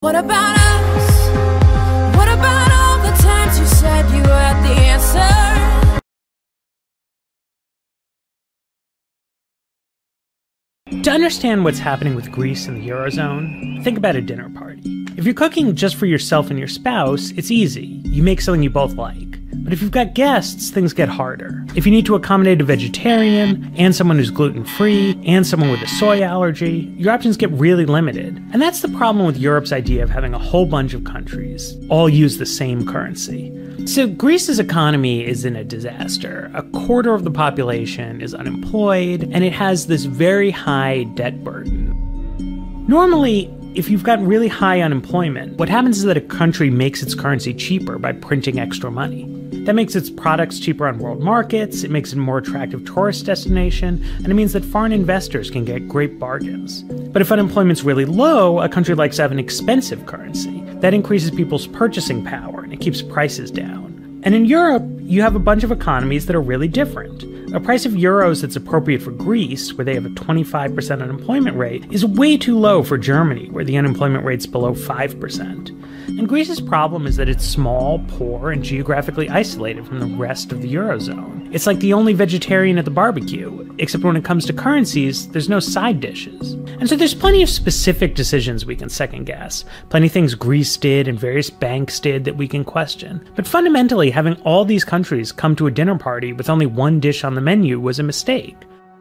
What about us? What about all the times you said you had the answer? To understand what's happening with Greece and the eurozone, think about a dinner party. If you're cooking just for yourself and your spouse, it's easy. You make something you both like. But if you've got guests, things get harder. If you need to accommodate a vegetarian, and someone who's gluten-free, and someone with a soy allergy, your options get really limited. And that's the problem with Europe's idea of having a whole bunch of countries all use the same currency. So Greece's economy is in a disaster. A quarter of the population is unemployed, and it has this very high debt burden. Normally, if you've got really high unemployment, what happens is that a country makes its currency cheaper by printing extra money. That makes its products cheaper on world markets, it makes it a more attractive tourist destination, and it means that foreign investors can get great bargains. But if unemployment's really low, a country likes to have an expensive currency. That increases people's purchasing power and it keeps prices down. And in Europe, you have a bunch of economies that are really different. A price of euros that's appropriate for Greece, where they have a 25% unemployment rate, is way too low for Germany, where the unemployment rate's below 5%. And Greece's problem is that it's small, poor, and geographically isolated from the rest of the eurozone. It's like the only vegetarian at the barbecue, except when it comes to currencies, there's no side dishes. And so there's plenty of specific decisions we can second guess, plenty of things Greece did and various banks did that we can question. But fundamentally, having all these countries come to a dinner party with only one dish on the menu was a mistake.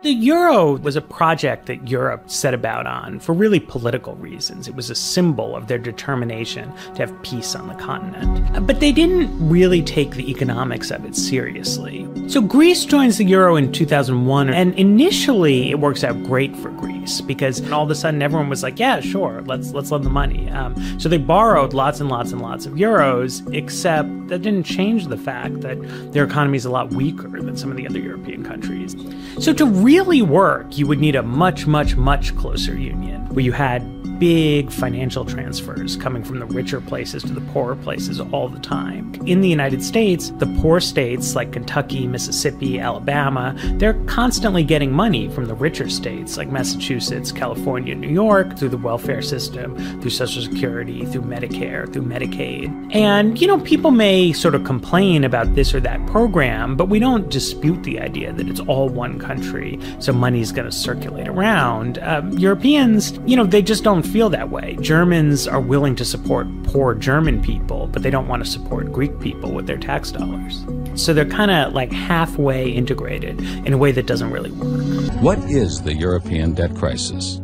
The euro was a project that Europe set about on for really political reasons. It was a symbol of their determination to have peace on the continent. But they didn't really take the economics of it seriously. So Greece joins the euro in 2001, and initially it works out great for Greece because all of a sudden everyone was like, yeah, sure, let's lend the money. So they borrowed lots and lots and lots of euros, except that didn't change the fact that their economy is a lot weaker than some of the other European countries. So to really work, you would need a much, much, much closer union, where you had big financial transfers coming from the richer places to the poorer places all the time. In the United States, the poor states like Kentucky, Mississippi, Alabama, they're constantly getting money from the richer states like Massachusetts, California, New York, through the welfare system, through Social Security, through Medicare, through Medicaid. And, people may sort of complain about this or that program, but we don't dispute the idea that it's all one country, so money's going to circulate around. Europeans, they just don't feel that way. Germans are willing to support poor German people, but they don't want to support Greek people with their tax dollars. So they're kind of like halfway integrated in a way that doesn't really work. What is the European debt crisis?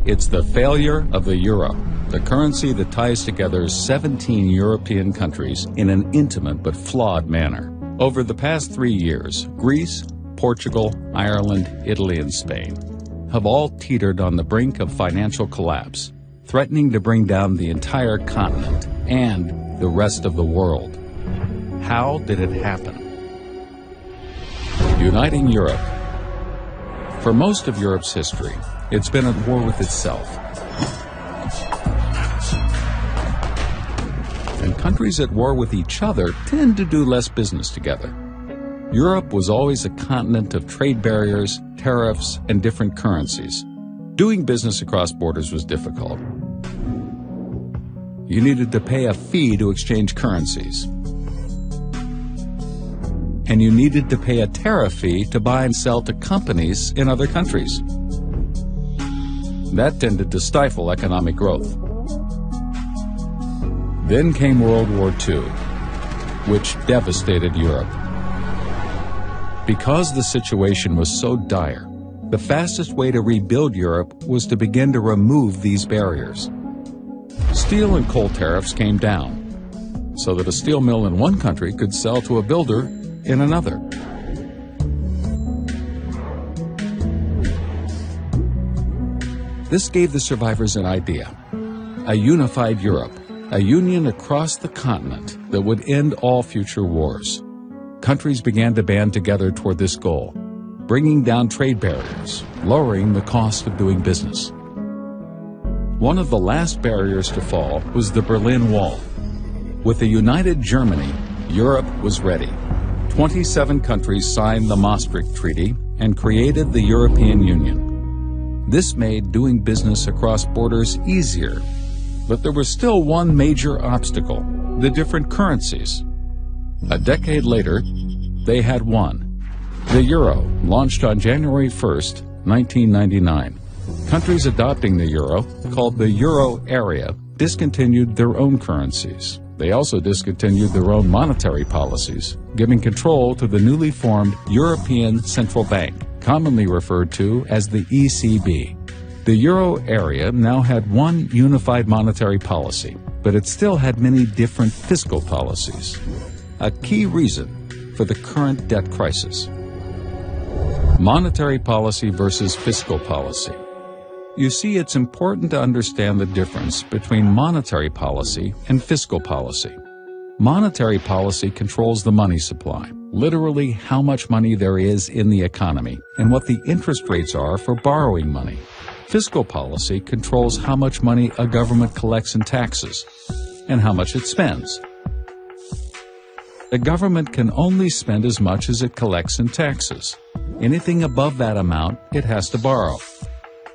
It's the failure of the euro, the currency that ties together 17 European countries in an intimate but flawed manner. Over the past 3 years, Greece, Portugal, Ireland, Italy, and Spain have all teetered on the brink of financial collapse, threatening to bring down the entire continent and the rest of the world. How did it happen? Uniting Europe. For most of Europe's history, it's been at war with itself. And countries at war with each other tend to do less business together. Europe was always a continent of trade barriers, tariffs, and different currencies. Doing business across borders was difficult. You needed to pay a fee to exchange currencies. And you needed to pay a tariff fee to buy and sell to companies in other countries. That tended to stifle economic growth. Then came World War II, which devastated Europe. Because the situation was so dire, the fastest way to rebuild Europe was to begin to remove these barriers. Steel and coal tariffs came down, so that a steel mill in one country could sell to a builder in another. This gave the survivors an idea: a unified Europe, a union across the continent that would end all future wars. Countries began to band together toward this goal, bringing down trade barriers, lowering the cost of doing business. One of the last barriers to fall was the Berlin Wall. With a united Germany, Europe was ready. 27 countries signed the Maastricht Treaty and created the European Union. This made doing business across borders easier But there was still one major obstacle: the different currencies. A decade later, they had one. The euro, launched on January 1st, 1999. Countries adopting the euro, called the euro area, discontinued their own currencies. They also discontinued their own monetary policies, giving control to the newly formed European Central Bank, commonly referred to as the ECB. The euro area now had one unified monetary policy, but it still had many different fiscal policies. A key reason for the current debt crisis. Monetary policy versus fiscal policy. You see, it's important to understand the difference between monetary policy and fiscal policy. Monetary policy controls the money supply, literally how much money there is in the economy, and what the interest rates are for borrowing money. Fiscal policy controls how much money a government collects in taxes, and how much it spends. A government can only spend as much as it collects in taxes. Anything above that amount, it has to borrow.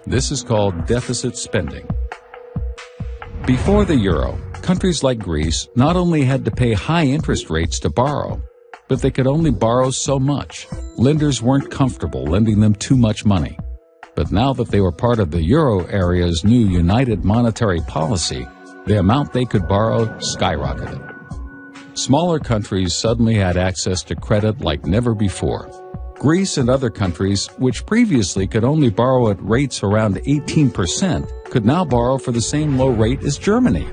This is called deficit spending. Before the euro, countries like Greece not only had to pay high interest rates to borrow, but they could only borrow so much. Lenders weren't comfortable lending them too much money. But now that they were part of the euro area's new united monetary policy, the amount they could borrow skyrocketed. Smaller countries suddenly had access to credit like never before. Greece and other countries, which previously could only borrow at rates around 18%, could now borrow for the same low rate as Germany.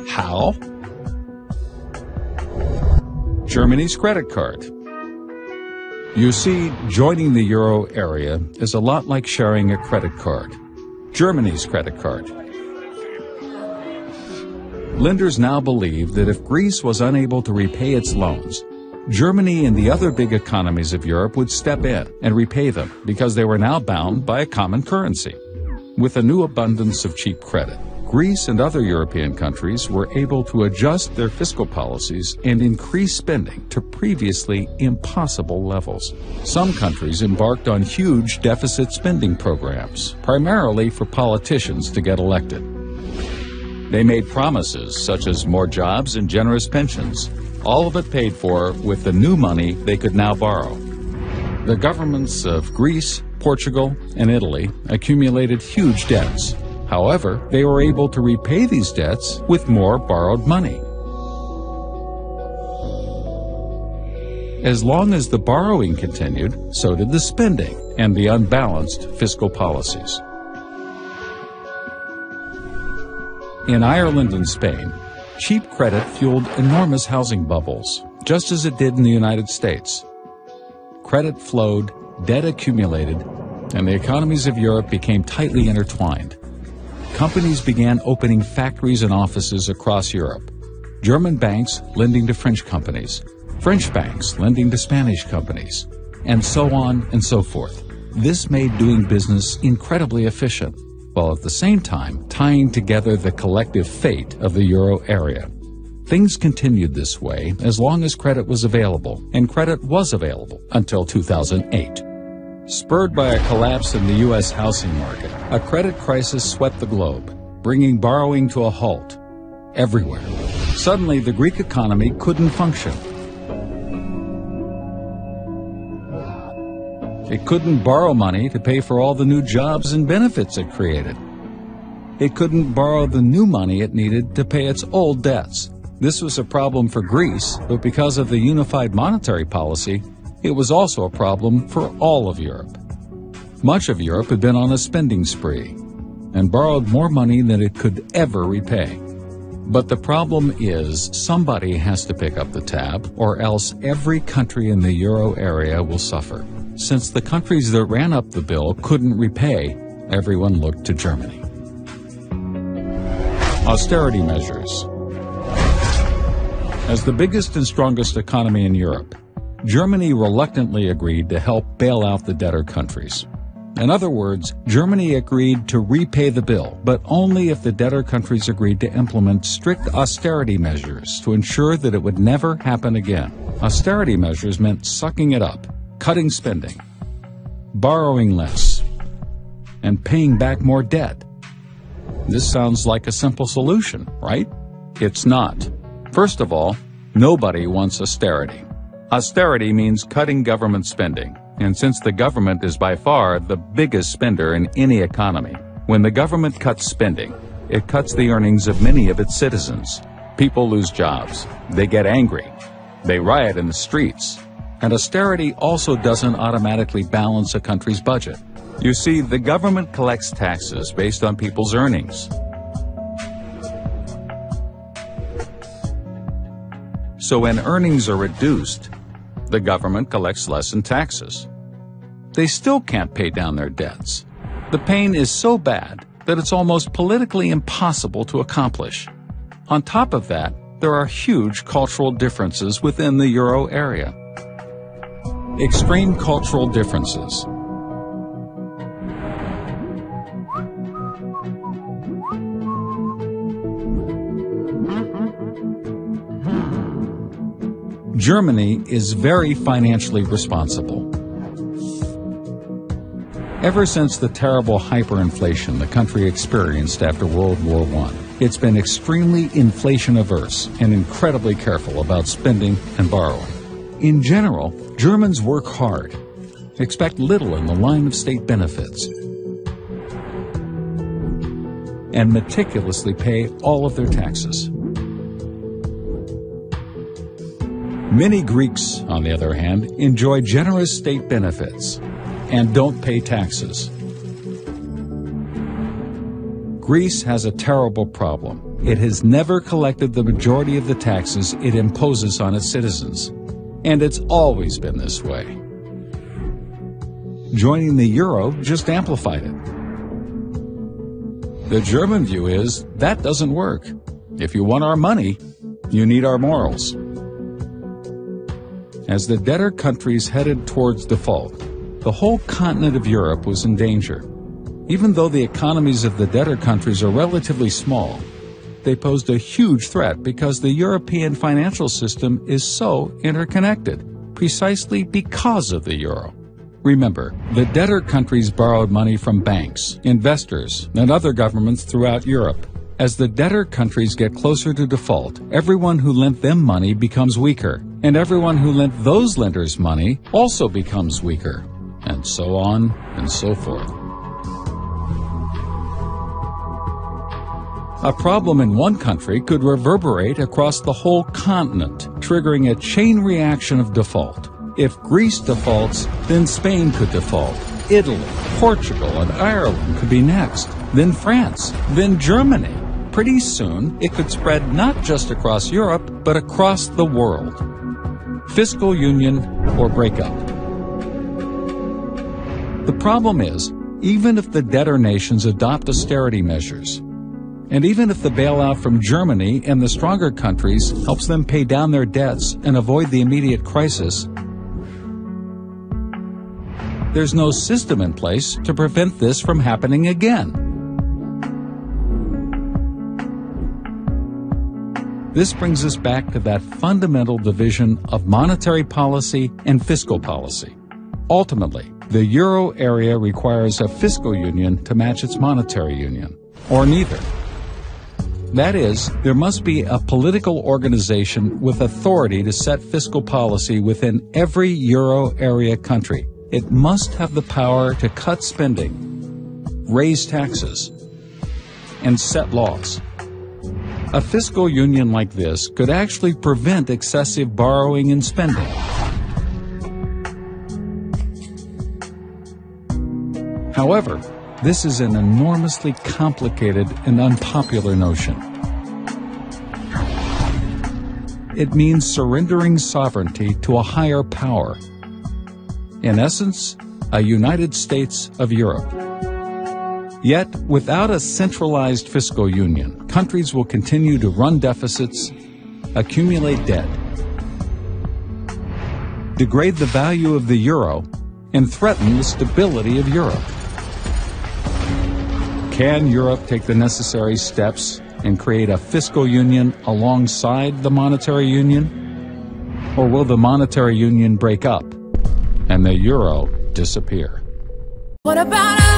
How? Germany's credit card. You see, joining the euro area is a lot like sharing a credit card. Germany's credit card. Lenders now believe that if Greece was unable to repay its loans, Germany and the other big economies of Europe would step in and repay them because they were now bound by a common currency. With a new abundance of cheap credit, Greece and other European countries were able to adjust their fiscal policies and increase spending to previously impossible levels. Some countries embarked on huge deficit spending programs, primarily for politicians to get elected. They made promises such as more jobs and generous pensions, all of it paid for with the new money they could now borrow. The governments of Greece, Portugal, and Italy accumulated huge debts. However, they were able to repay these debts with more borrowed money. As long as the borrowing continued, so did the spending and the unbalanced fiscal policies. In Ireland and Spain, cheap credit fueled enormous housing bubbles, just as it did in the United States. Credit flowed, debt accumulated, and the economies of Europe became tightly intertwined. Companies began opening factories and offices across Europe. German banks lending to French companies, French banks lending to Spanish companies, and so on and so forth. This made doing business incredibly efficient, while at the same time tying together the collective fate of the euro area. Things continued this way as long as credit was available, and credit was available until 2008. Spurred by a collapse in the U.S. housing market, a credit crisis swept the globe, bringing borrowing to a halt everywhere. Suddenly, the Greek economy couldn't function. It couldn't borrow money to pay for all the new jobs and benefits it created. It couldn't borrow the new money it needed to pay its old debts. This was a problem for Greece, but because of the unified monetary policy, it was also a problem for all of Europe. Much of Europe had been on a spending spree and borrowed more money than it could ever repay. But the problem is somebody has to pick up the tab, or else every country in the euro area will suffer. Since the countries that ran up the bill couldn't repay, everyone looked to Germany. Austerity measures. As the biggest and strongest economy in Europe, Germany reluctantly agreed to help bail out the debtor countries. In other words, Germany agreed to repay the bill, but only if the debtor countries agreed to implement strict austerity measures to ensure that it would never happen again. Austerity measures meant sucking it up, cutting spending, borrowing less, and paying back more debt. This sounds like a simple solution, right? It's not. First of all, nobody wants austerity. Austerity means cutting government spending, and since the government is by far the biggest spender in any economy, when the government cuts spending, it cuts the earnings of many of its citizens. People lose jobs. They get angry. They riot in the streets. And austerity also doesn't automatically balance a country's budget. You see, the government collects taxes based on people's earnings. So when earnings are reduced, the government collects less in taxes. They still can't pay down their debts. The pain is so bad that it's almost politically impossible to accomplish. On top of that, there are huge cultural differences within the euro area. Extreme cultural differences. Germany is very financially responsible. Ever since the terrible hyperinflation the country experienced after World War I, it's been extremely inflation-averse and incredibly careful about spending and borrowing. In general, Germans work hard, expect little in the line of state benefits, and meticulously pay all of their taxes. Many Greeks, on the other hand, enjoy generous state benefits and don't pay taxes. Greece has a terrible problem. It has never collected the majority of the taxes it imposes on its citizens, and it's always been this way. Joining the euro just amplified it. The German view is that doesn't work. If you want our money, you need our morals. As the debtor countries headed towards default, the whole continent of Europe was in danger. Even though the economies of the debtor countries are relatively small, they posed a huge threat because the European financial system is so interconnected, precisely because of the euro. Remember, the debtor countries borrowed money from banks, investors, and other governments throughout Europe. As the debtor countries get closer to default, everyone who lent them money becomes weaker, and everyone who lent those lenders money also becomes weaker, and so on and so forth. A problem in one country could reverberate across the whole continent, triggering a chain reaction of default. If Greece defaults, then Spain could default. Italy, Portugal, and Ireland could be next. Then France, then Germany. Pretty soon, it could spread not just across Europe, but across the world. Fiscal Union or breakup. The problem is, even if the debtor nations adopt austerity measures, and even if the bailout from Germany and the stronger countries helps them pay down their debts and avoid the immediate crisis, there's no system in place to prevent this from happening again. This brings us back to that fundamental division of monetary policy and fiscal policy. Ultimately, the euro area requires a fiscal union to match its monetary union, or neither. That is, there must be a political organization with authority to set fiscal policy within every euro area country. It must have the power to cut spending, raise taxes, and set laws. A fiscal union like this could actually prevent excessive borrowing and spending. However, this is an enormously complicated and unpopular notion. It means surrendering sovereignty to a higher power. In essence, a United States of Europe. Yet, without a centralized fiscal union, countries will continue to run deficits, accumulate debt, degrade the value of the euro, and threaten the stability of Europe. Can Europe take the necessary steps and create a fiscal union alongside the monetary union? Or will the monetary union break up and the euro disappear? What about us?